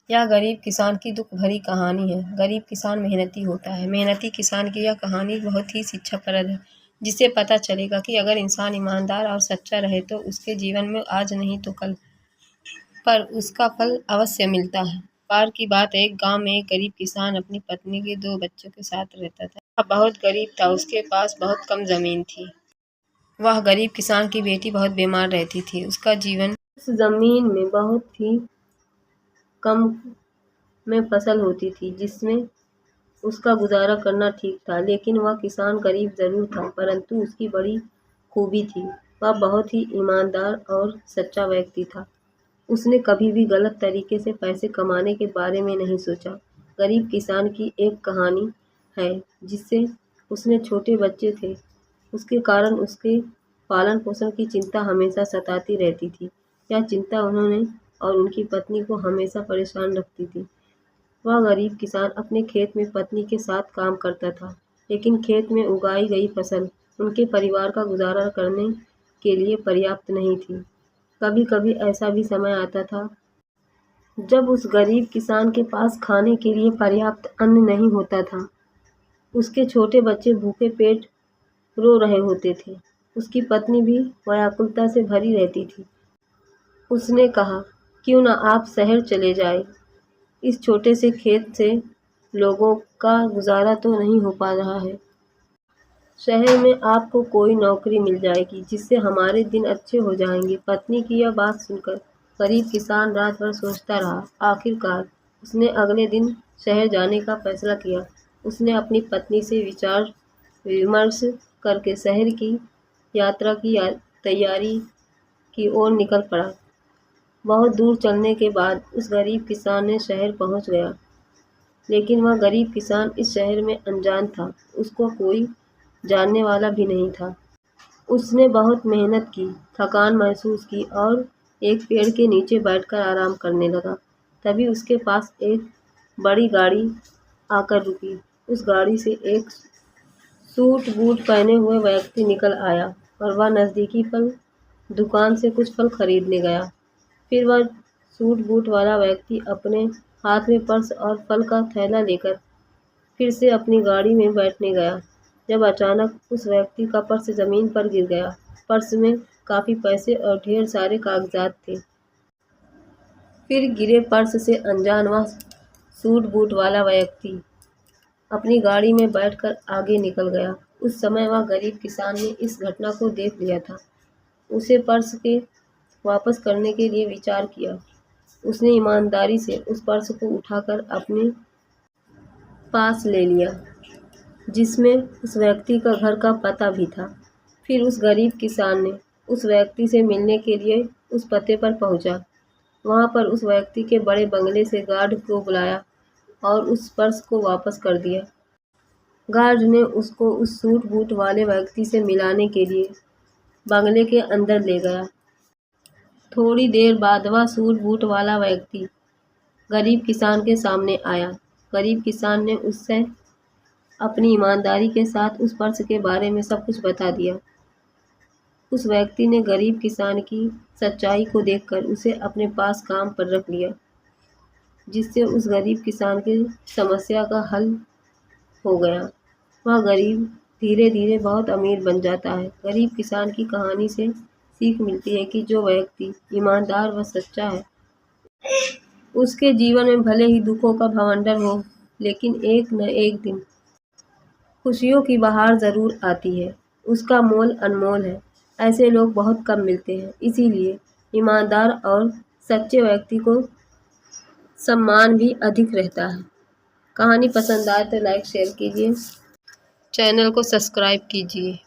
यह गरीब किसान की दुख भरी कहानी है। गरीब किसान मेहनती होता है। मेहनती किसान की यह कहानी बहुत ही शिक्षाप्रद है, जिससे पता चलेगा कि अगर इंसान ईमानदार और सच्चा रहे तो उसके जीवन में आज नहीं तो कल पर उसका फल अवश्य मिलता है। बार की बात है, एक गांव में एक गरीब किसान अपनी पत्नी के 2 बच्चों के साथ रहता था। वह बहुत गरीब था, उसके पास बहुत कम जमीन थी। वह गरीब किसान की बेटी बहुत बीमार रहती थी। उसका जीवन उस जमीन में बहुत ही कम में फसल होती थी, जिसमें उसका गुजारा करना ठीक था। लेकिन वह किसान गरीब जरूर था, परंतु उसकी बड़ी खूबी थी। वह बहुत ही ईमानदार और सच्चा व्यक्ति था। उसने कभी भी गलत तरीके से पैसे कमाने के बारे में नहीं सोचा। गरीब किसान की एक कहानी है, जिससे उसने छोटे बच्चे थे, उसके कारण उसके पालन पोषण की चिंता हमेशा सताती रहती थी। यह चिंता उन्होंने और उनकी पत्नी को हमेशा परेशान रखती थी। वह गरीब किसान अपने खेत में पत्नी के साथ काम करता था, लेकिन खेत में उगाई गई फसल उनके परिवार का गुजारा करने के लिए पर्याप्त नहीं थी। कभी कभी ऐसा भी समय आता था जब उस गरीब किसान के पास खाने के लिए पर्याप्त अन्न नहीं होता था। उसके छोटे बच्चे भूखे पेट रो रहे होते थे। उसकी पत्नी भी व्याकुलता से भरी रहती थी। उसने कहा, क्यों ना आप शहर चले जाए। इस छोटे से खेत से लोगों का गुजारा तो नहीं हो पा रहा है। शहर में आपको कोई नौकरी मिल जाएगी, जिससे हमारे दिन अच्छे हो जाएंगे। पत्नी की यह बात सुनकर गरीब किसान रात भर सोचता रहा। आखिरकार उसने अगले दिन शहर जाने का फैसला किया। उसने अपनी पत्नी से विचार विमर्श करके शहर की यात्रा की तैयारी की ओर निकल पड़ा। बहुत दूर चलने के बाद उस गरीब किसान ने शहर पहुंच गया, लेकिन वह गरीब किसान इस शहर में अनजान था। उसको कोई जानने वाला भी नहीं था। उसने बहुत मेहनत की, थकान महसूस की और एक पेड़ के नीचे बैठकर आराम करने लगा। तभी उसके पास एक बड़ी गाड़ी आकर रुकी। उस गाड़ी से एक सूट बूट पहने हुए व्यक्ति निकल आया और वह नज़दीकी फल दुकान से कुछ फल खरीदने गया। फिर वह सूट बूट वाला व्यक्ति अपने हाथ में पर्स और फल का थैला लेकर फिर से अपनी गाड़ी में बैठने गया, जब अचानक उस व्यक्ति का पर्स जमीन पर गिर गया। पर्स में काफ़ी पैसे और ढेर सारे कागजात थे। फिर गिरे पर्स से अनजान वह सूट बूट वाला व्यक्ति अपनी गाड़ी में बैठकर आगे निकल गया। उस समय वह गरीब किसान ने इस घटना को देख लिया था। उसे पर्स के वापस करने के लिए विचार किया। उसने ईमानदारी से उस पर्स को उठाकर अपने पास ले लिया, जिसमें उस व्यक्ति का घर का पता भी था। फिर उस गरीब किसान ने उस व्यक्ति से मिलने के लिए उस पते पर पहुंचा। वहां पर उस व्यक्ति के बड़े बंगले से गार्ड को बुलाया और उस पर्स को वापस कर दिया। गार्ड ने उसको उस सूट बूट वाले व्यक्ति से मिलाने के लिए बंगले के अंदर ले गया। थोड़ी देर बाद वह सूट बूट वाला व्यक्ति गरीब किसान के सामने आया। गरीब किसान ने उससे अपनी ईमानदारी के साथ उस पर्स के बारे में सब कुछ बता दिया। उस व्यक्ति ने गरीब किसान की सच्चाई को देखकर उसे अपने पास काम पर रख लिया, जिससे उस गरीब किसान की समस्या का हल हो गया। वह गरीब धीरे धीरे बहुत अमीर बन जाता है। गरीब किसान की कहानी से सीख मिलती है कि जो व्यक्ति ईमानदार व सच्चा है, उसके जीवन में भले ही दुखों का भवंडर हो, लेकिन एक न एक दिन खुशियों की बहार ज़रूर आती है। उसका मोल अनमोल है। ऐसे लोग बहुत कम मिलते हैं, इसीलिए ईमानदार और सच्चे व्यक्ति को सम्मान भी अधिक रहता है। कहानी पसंद आए तो लाइक शेयर कीजिए, चैनल को सब्सक्राइब कीजिए।